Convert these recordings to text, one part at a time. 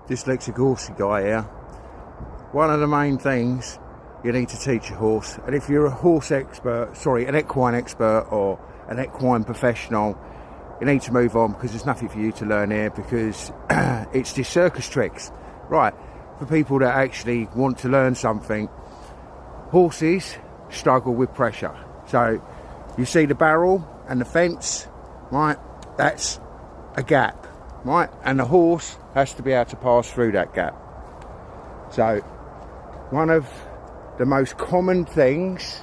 dyslexic horsey guy here. One of the main things you need to teach a horse, and if you're a horse expert, an equine expert or an equine professional, you need to move on, because there's nothing for you to learn here, because it's just circus tricks. Right, for people that actually want to learn something, horses struggle with pressure. So you see the barrel and the fence, right? That's a gap, right? And the horse has to be able to pass through that gap. So one of the most common things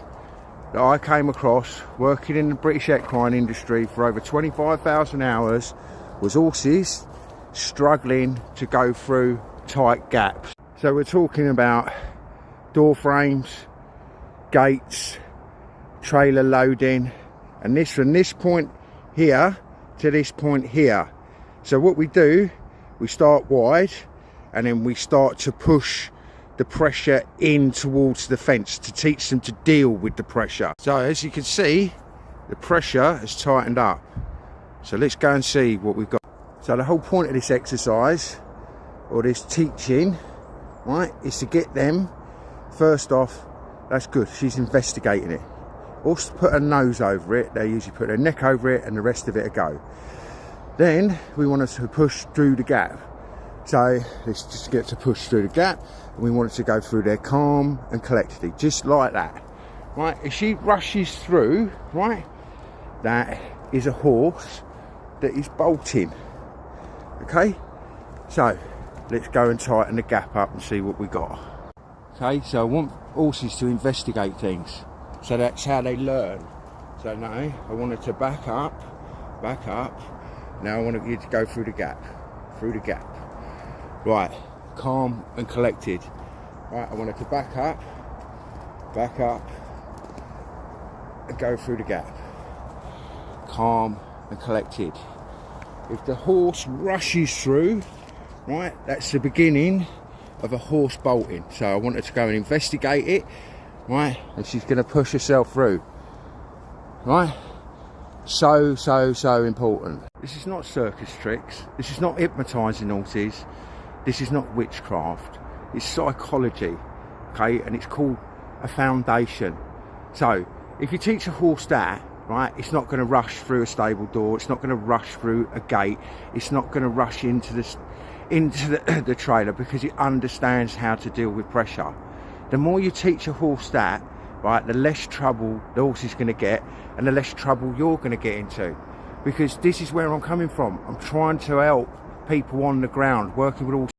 that I came across working in the British equine industry for over 25,000 hours was horses struggling to go through tight gaps. So we're talking about door frames, gates, trailer loading, and this from this point here to this point here. So what we do, we start wide and then we start to push the pressure in towards the fence to teach them to deal with the pressure. So as you can see, the pressure has tightened up. So let's go and see what we've got. So the whole point of this exercise, or this teaching, right, is to get them, first off, that's good, she's investigating it. Also put her nose over it, they usually put their neck over it and the rest of it a go. Then we want us to push through the gap. So let's just get to push through the gap, and we want it to go through there calm and collectedly, just like that. Right, if she rushes through, right, that is a horse that is bolting. Okay, so let's go and tighten the gap up and see what we got. Okay, so I want horses to investigate things, so that's how they learn. So now I want her to back up. Now I want you to go through the gap. Right, calm and collected. Right, I want her to back up, and go through the gap. Calm and collected. If the horse rushes through, right, that's the beginning of a horse bolting. So I want her to go and investigate it, right, and she's going to push herself through. Right, so important. This is not circus tricks. This is not hypnotising horses. This is not witchcraft. It's psychology, okay, and it's called a foundation. So if you teach a horse that, right, it's not going to rush through a stable door, it's not going to rush through a gate, it's not going to rush into the trailer, because it understands how to deal with pressure. The more you teach a horse that, right, the less trouble the horse is going to get, and the less trouble you're going to get into. Because this is where I'm coming from. I'm trying to help people on the ground, working with horses.